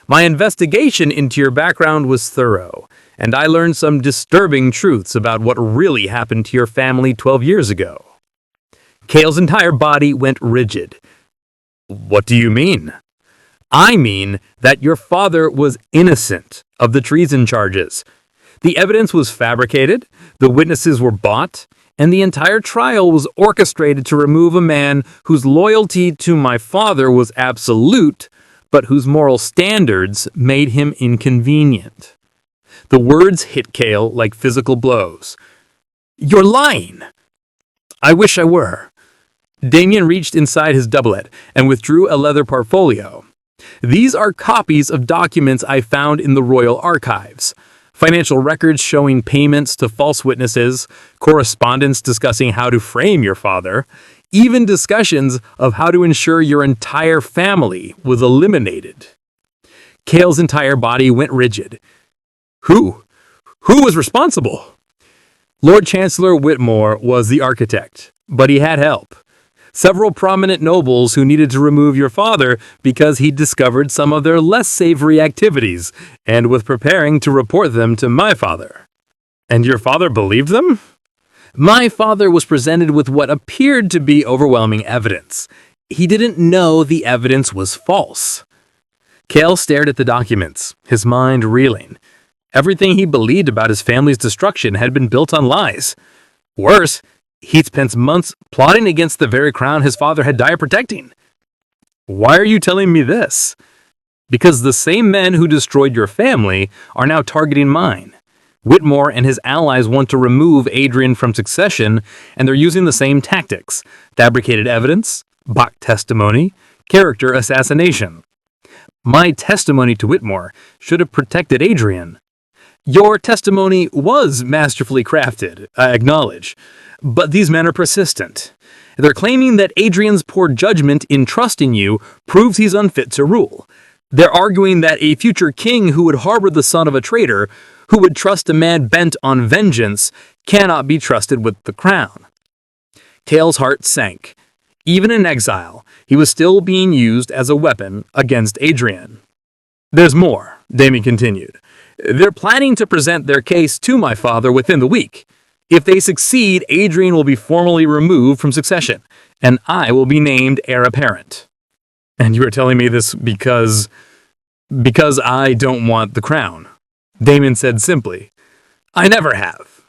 S1: My investigation into your background was thorough, and I learned some disturbing truths about what really happened to your family 12 years ago. Kael's entire body went rigid. What do you mean? I mean that your father was innocent of the treason charges. The evidence was fabricated, the witnesses were bought,
S2: And the entire trial was orchestrated to remove a man whose loyalty to my father was absolute, but whose moral standards made him inconvenient. The words hit Kael like physical blows. "You're lying!" "I wish I were." Damien reached inside his doublet and withdrew a leather portfolio. "These are copies of documents I found in the royal archives. Financial records showing payments to false witnesses, correspondence discussing how to frame your father, even discussions of how to ensure your entire family was eliminated." Kael's entire body went rigid. Who? Who was responsible? Lord Chancellor Whitmore was the architect, but he had help. Several prominent nobles who needed to remove your father because he'd discovered some of their less savory activities and was preparing to report them to my father. And your father believed them? My father was presented with what appeared to be overwhelming evidence. He didn't know the evidence was false. Kael stared at the documents, his mind reeling. Everything he believed about his family's destruction had been built on lies. Worse, he'd spent months plotting against the very crown his father had died protecting. Why are you telling me this? Because the same men who destroyed your family are now targeting mine. Whitmore and his allies want to remove Adrian from succession, and they're using the same tactics: fabricated evidence, bot testimony, character assassination. My testimony to Whitmore should have protected Adrian. Your testimony was masterfully crafted, I acknowledge, but these men are persistent. They're claiming that Adrian's poor judgment in trusting you proves he's unfit to rule. They're arguing that a future king who would harbor the son of a traitor, who would trust a man bent on vengeance, cannot be trusted with the crown. Kael's heart sank. Even in exile, he was still being used as a weapon against Adrian. There's more, Damien continued. They're planning to present their case to my father within the week. If they succeed, Adrian will be formally removed from succession, and I will be named heir apparent. And you are telling me this because I don't want the crown, Damien said simply. I never have.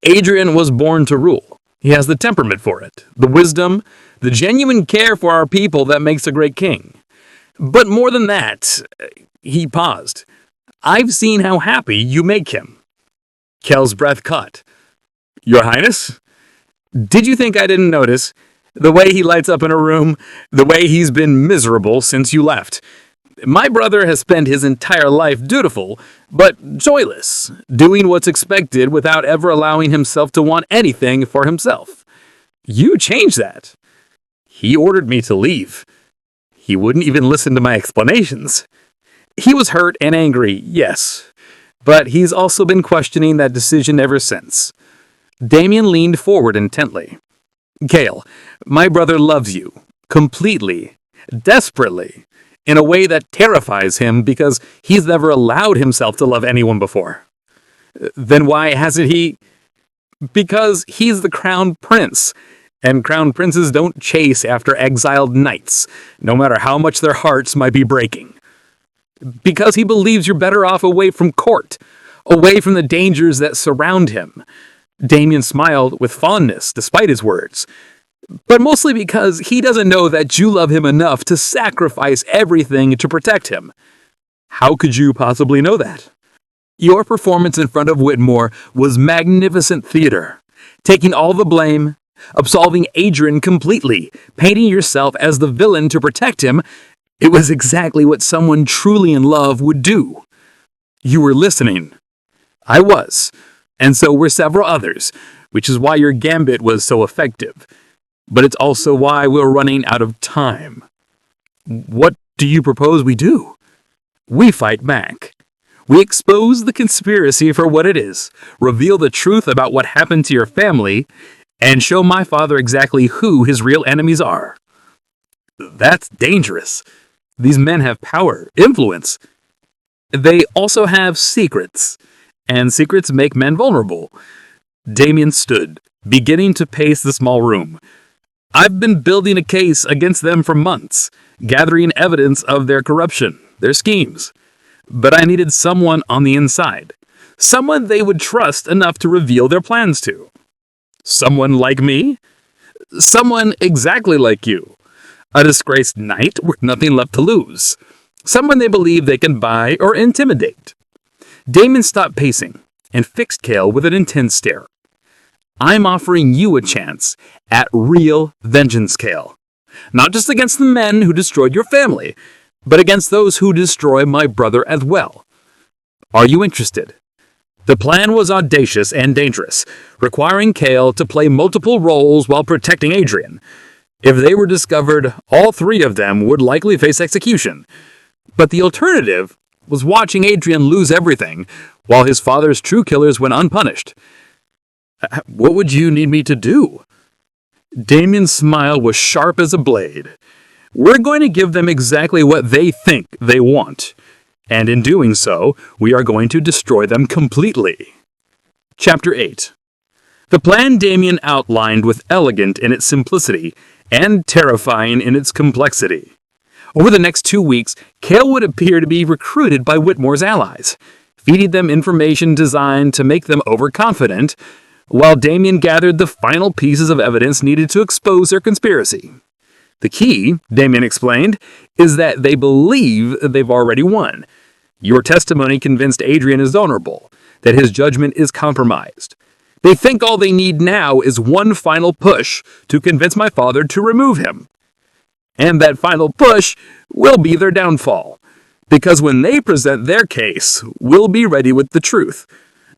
S2: Adrian was born to rule. He has the temperament for it, the wisdom, the genuine care for our people that makes a great king. But more than that, he paused. I've seen how happy you make him. Kael's breath caught. Your Highness? Did you think I didn't notice? The way he lights up in a room, the way he's been miserable since you left. My brother has spent his entire life dutiful, but joyless, doing what's expected without ever allowing himself to want anything for himself. You changed that. He ordered me to leave. He wouldn't even listen to my explanations. He was hurt and angry, yes, but he's also been questioning that decision ever since. Damien leaned forward intently. Kael, my brother loves you, completely, desperately, in a way that terrifies him because he's never allowed himself to love anyone before. Then why hasn't he? Because he's the Crown Prince, and Crown Princes don't chase after exiled knights, no matter how much their hearts might be breaking. Because he believes you're better off away from court, away from the dangers that surround him. Damien smiled with fondness despite his words, but mostly because he doesn't know that you love him enough to sacrifice everything to protect him. How could you possibly know that? Your performance in front of Whitmore was magnificent theater, taking all the blame, absolving Adrian completely, painting yourself as the villain to protect him. It was exactly what someone truly in love would do. You were listening. I was. And so were several others, which is why your gambit was so effective. But it's also why we're running out of time. What do you propose we do? We fight back. We expose the conspiracy for what it is, reveal the truth about what happened to your family, and show my father exactly who his real enemies are. That's dangerous. These men have power, influence. They also have secrets. And secrets make men vulnerable. Damien stood, beginning to pace the small room. I've been building a case against them for months, gathering evidence of their corruption, their schemes. But I needed someone on the inside, someone they would trust enough to reveal their plans to. Someone like me? Someone exactly like you. A disgraced knight with nothing left to lose. Someone they believe they can buy or intimidate. Damon stopped pacing and fixed Kael with an intense stare. I'm offering you a chance at real vengeance, Kael. Not just against the men who destroyed your family, but against those who destroy my brother as well. Are you interested? The plan was audacious and dangerous, requiring Kael to play multiple roles while protecting Adrian. If they were discovered, all three of them would likely face execution. But the alternative was watching Adrian lose everything, while his father's true killers went unpunished. What would you need me to do? Damien's smile was sharp as a blade. We're going to give them exactly what they think they want. And in doing so, we are going to destroy them completely. Chapter 8. The plan Damien outlined was elegant in its simplicity and terrifying in its complexity. Over the next 2 weeks, Kael would appear to be recruited by Whitmore's allies, feeding them information designed to make them overconfident, while Damien gathered the final pieces of evidence needed to expose their conspiracy. The key, Damien explained, is that they believe they've already won. Your testimony convinced Adrian is vulnerable, that his judgment is compromised. They think all they need now is one final push to convince my father to remove him. And that final push will be their downfall. Because when they present their case, we'll be ready with the truth.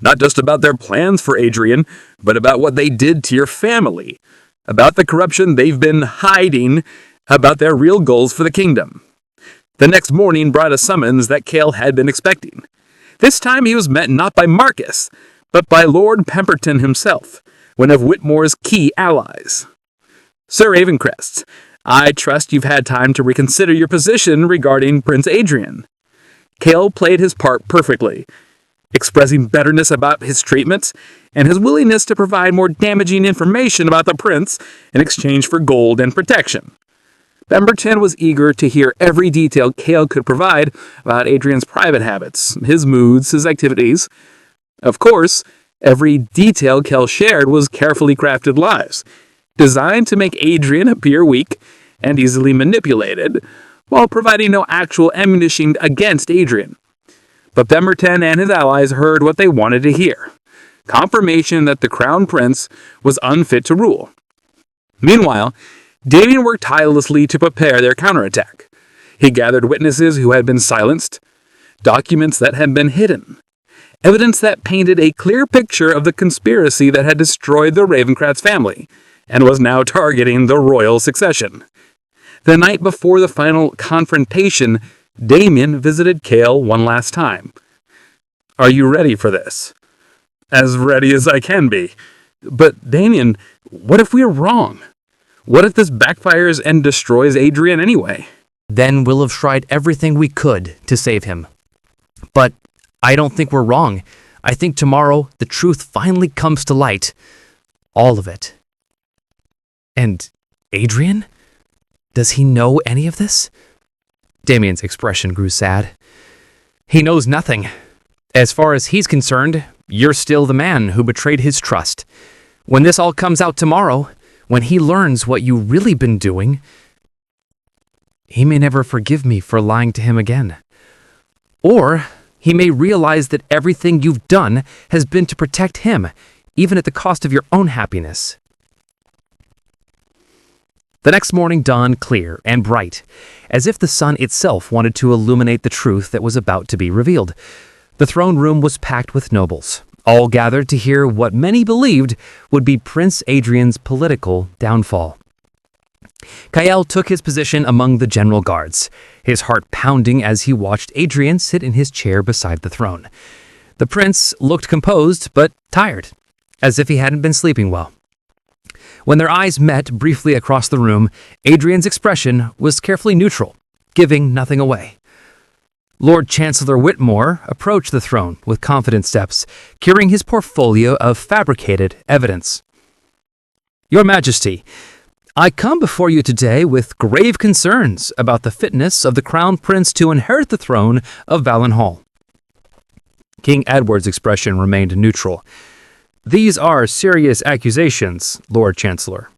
S2: Not just about their plans for Adrian, but about what they did to your family. About the corruption they've been hiding, about their real goals for the kingdom. The next morning brought a summons that Kael had been expecting. This time he was met not by Marcus, but by Lord Pemberton himself, one of Whitmore's key allies. Sir Ravencrest, I trust you've had time to reconsider your position regarding Prince Adrian. Kael played his part perfectly, expressing bitterness about his treatment and his willingness to provide more damaging information about the prince in exchange for gold and protection. Pemberton was eager to hear every detail Kael could provide about Adrian's private habits, his moods, his activities. Of course, every detail Kael shared was carefully crafted lies, designed to make Adrian appear weak and easily manipulated, while providing no actual ammunition against Adrian. But Pemberton and his allies heard what they wanted to hear: confirmation that the Crown Prince was unfit to rule. Meanwhile, Damien worked tirelessly to prepare their counterattack. He gathered witnesses who had been silenced, documents that had been hidden, evidence that painted a clear picture of the conspiracy that had destroyed the Ravencrest family and was now targeting the royal succession. The night before the final confrontation, Damien visited Kael one last time. Are you ready for this? As ready as I can be. But Damien, what if we're wrong? What if this backfires and destroys Adrian anyway?
S3: Then we'll have tried everything we could to save him. But I don't think we're wrong. I think tomorrow the truth finally comes to light. All of it. And Adrian? Does he know any of this? Damien's expression grew sad. He knows nothing. As far as he's concerned, you're still the man who betrayed his trust. When this all comes out tomorrow, when he learns what you've really been doing, he may never forgive me for lying to him again. Or he may realize that everything you've done has been to protect him, even at the cost of your own happiness. The next morning dawned clear and bright, as if the sun itself wanted to illuminate the truth that was about to be revealed. The throne room was packed with nobles, all gathered to hear what many believed would be Prince Adrian's political downfall. Kael took his position among the general guards, his heart pounding as he watched Adrian sit in his chair beside the throne. The prince looked composed but tired, as if he hadn't been sleeping well. When their eyes met briefly across the room, Adrian's expression was carefully neutral, giving nothing away. Lord Chancellor Whitmore approached the throne with confident steps, carrying his portfolio of fabricated evidence. Your Majesty, I come before you today with grave concerns about the fitness of the Crown Prince to inherit the throne of Valen Hall. King Edward's expression remained neutral. These are serious accusations, Lord Chancellor.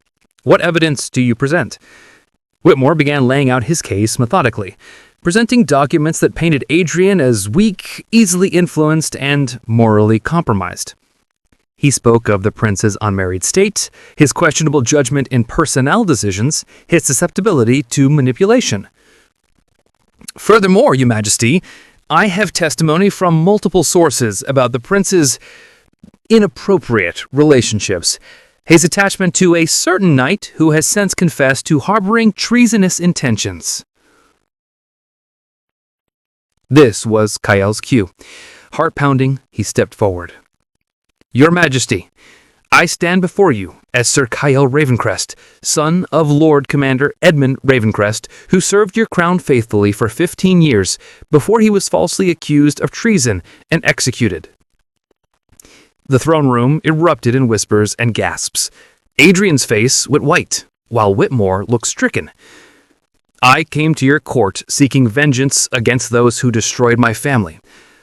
S3: What evidence do you present? Whitmore began laying out his case methodically, presenting documents that painted Adrian as weak, easily influenced, and morally compromised. He spoke of the prince's unmarried state, his questionable judgment in personnel decisions, his susceptibility to manipulation. Furthermore, Your Majesty, I have testimony from multiple sources about the prince's inappropriate relationships, his attachment to a certain knight who has since confessed to harboring treasonous intentions. This was Kael's cue. Heart pounding, he stepped forward. Your Majesty, I stand before you as Sir Kael Ravencrest, son of Lord Commander Edmund Ravencrest, who served your crown faithfully for 15 years before he was falsely accused of treason and executed. The throne room erupted in whispers and gasps. Adrian's face went white, while Whitmore looked stricken. I came to your court seeking vengeance against those who destroyed my family.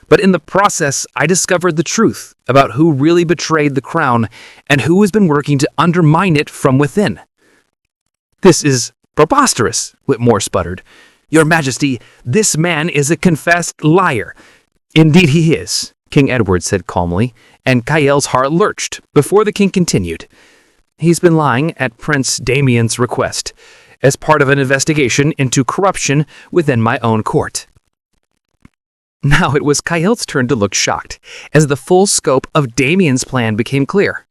S3: But in the process, I discovered the truth about who really betrayed the crown and who has been working to undermine it from within. This is preposterous, Whitmore sputtered. Your Majesty, this man is a confessed liar. Indeed he is, King Edward said calmly, and Kael's heart lurched before the king continued. He's been lying at Prince Damien's request, as part of an investigation into corruption within my own court. Now it was Kael's turn to look shocked, as the full scope of Damien's plan became clear.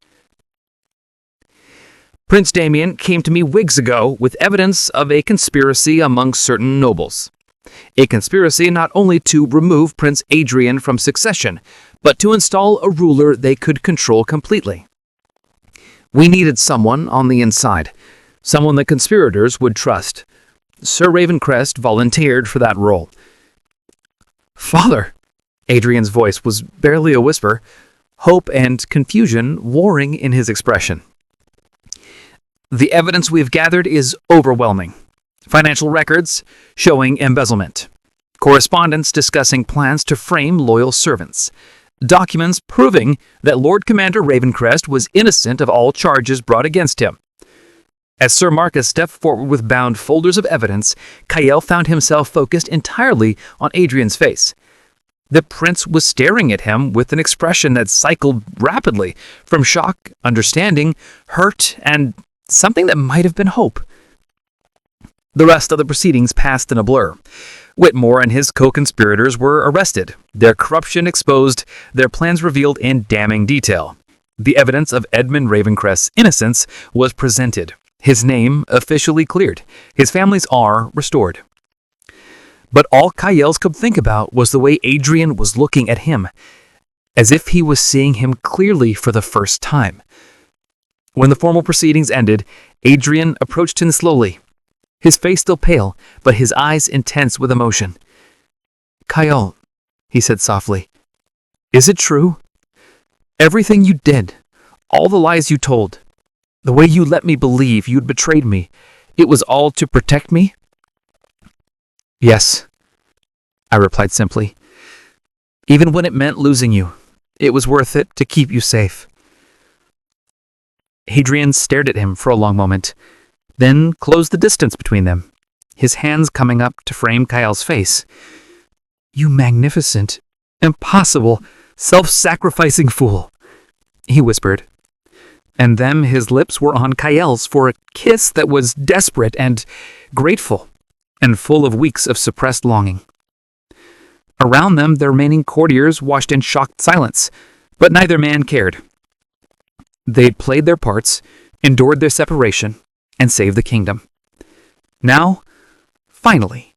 S3: Prince Damien came to me weeks ago with evidence of a conspiracy among certain nobles. A conspiracy not only to remove Prince Adrian from succession, but to install a ruler they could control completely. We needed someone on the inside, someone the conspirators would trust. Sir Ravencrest volunteered for that role. Father, Adrian's voice was barely a whisper, hope and confusion warring in his expression. The evidence we've gathered is overwhelming. Financial records showing embezzlement, correspondence discussing plans to frame loyal servants, documents proving that Lord Commander Ravencrest was innocent of all charges brought against him. As Sir Marcus stepped forward with bound folders of evidence, Kael found himself focused entirely on Adrian's face. The prince was staring at him with an expression that cycled rapidly from shock, understanding, hurt, and something that might have been hope. The rest of the proceedings passed in a blur. Whitmore and his co-conspirators were arrested, their corruption exposed, their plans revealed in damning detail. The evidence of Edmund Ravencrest's innocence was presented. His name officially cleared. His family's honor restored. But all Kael's could think about was the way Adrian was looking at him, as if he was seeing him clearly for the first time. When the formal proceedings ended, Adrian approached him slowly, his face still pale, but his eyes intense with emotion. Kael, he said softly, is it true? Everything you did, all the lies you told, the way you let me believe you'd betrayed me, it was all to protect me? Yes, I replied simply. Even when it meant losing you, it was worth it to keep you safe. Adrian stared at him for a long moment, then closed the distance between them, his hands coming up to frame Kael's face. You magnificent, impossible, self-sacrificing fool, he whispered. And then his lips were on Kael's for a kiss that was desperate and grateful, and full of weeks of suppressed longing. Around them, the remaining courtiers watched in shocked silence, but neither man cared. They'd played their parts, endured their separation, and saved the kingdom. Now, finally,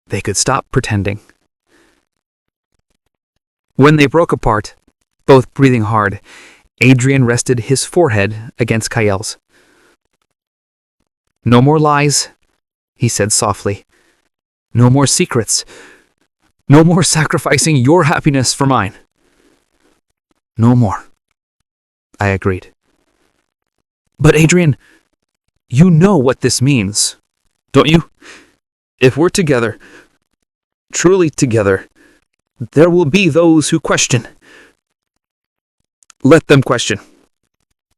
S3: they could stop pretending. When they broke apart, both breathing hard, Adrian rested his forehead against Kael's. No more lies, he said softly. No more secrets. No more sacrificing your happiness for mine. No more, I agreed. But Adrian, you know what this means, don't you? If we're together, truly together, there will be those who question.
S2: Let them question.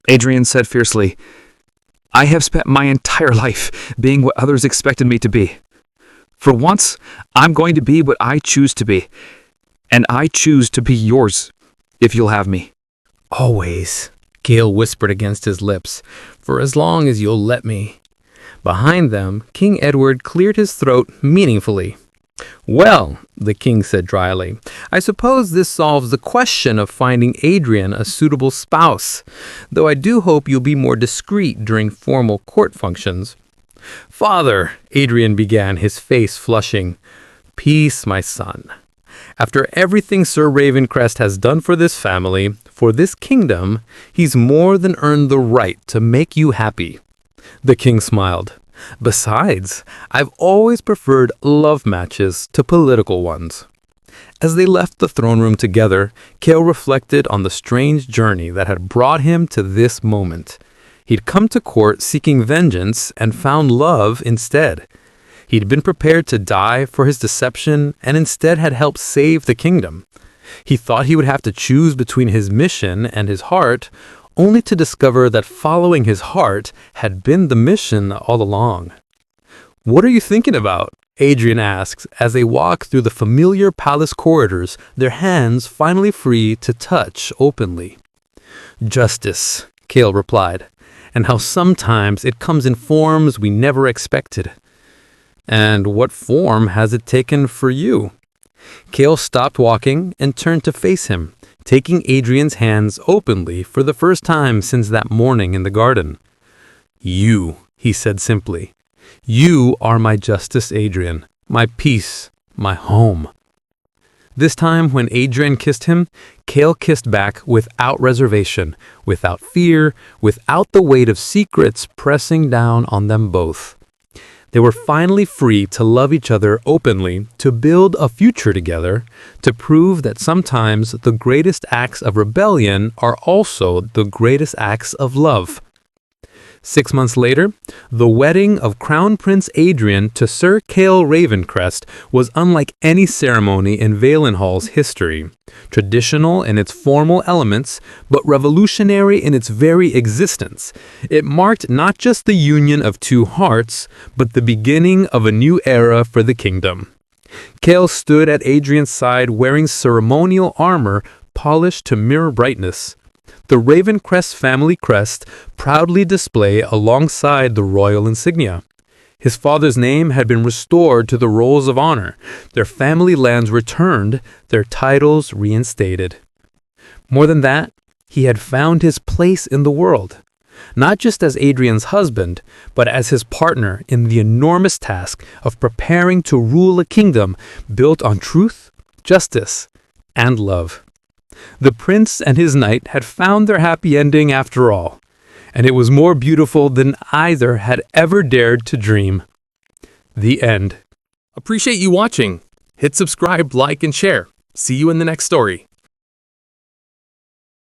S3: Adrian said fiercely, I have spent my entire life being what others expected me to be. For once, I'm going to be what I choose to be. And I choose to be yours, if you'll have me.
S1: Always, Kael whispered against his lips, for as long as you'll let me. Behind them, King Edward cleared his throat meaningfully. Well, the king said dryly, I suppose this solves the question of finding Adrian a suitable spouse, though I do hope you'll be more discreet during formal court functions. Father, Adrian began, his face flushing. Peace, my son. After everything Sir Ravencrest has done for this family, for this kingdom, he's more than earned the right to make you happy. The king smiled. Besides, I've always preferred love matches to political ones. As they left the throne room together, Kael reflected on the strange journey that had brought him to this moment. He'd come to court seeking vengeance and found love instead. He'd been prepared to die for his deception and instead had helped save the kingdom. He thought he would have to choose between his mission and his heart, only to discover that following his heart had been the mission all along. What are you thinking about? Adrian asks as they walk through the familiar palace corridors, their hands finally free to touch openly. Justice, Kael replied, and how sometimes it comes in forms we never expected. And what form has it taken for you? Kael stopped walking and turned to face him, taking Adrian's hands openly for the first time since that morning in the garden. You, he said simply. You are my justice, Adrian, my peace, my home. This time when Adrian kissed him, Kael kissed back without reservation, without fear, without the weight of secrets pressing down on them both. They were finally free to love each other openly, to build a future together, to prove that sometimes the greatest acts of rebellion are also the greatest acts of love. 6 months later, the wedding of Crown Prince Adrian to Sir Kael Ravencrest was unlike any ceremony in Valenhall's history. Traditional in its formal elements, but revolutionary in its very existence. It marked not just the union of two hearts, but the beginning of a new era for the kingdom. Kael stood at Adrian's side wearing ceremonial armor polished to mirror brightness. The Ravencrest family crest proudly displayed alongside the royal insignia. His father's name had been restored to the rolls of honor, their family lands returned, their titles reinstated. More than that, he had found his place in the world, not just as Adrian's husband, but as his partner in the enormous task of preparing to rule a kingdom built on truth, justice, and love. The prince and his knight had found their happy ending after all, and it was more beautiful than either had ever dared to dream. The end. Appreciate you watching. Hit subscribe, like, and share. See you in the next story.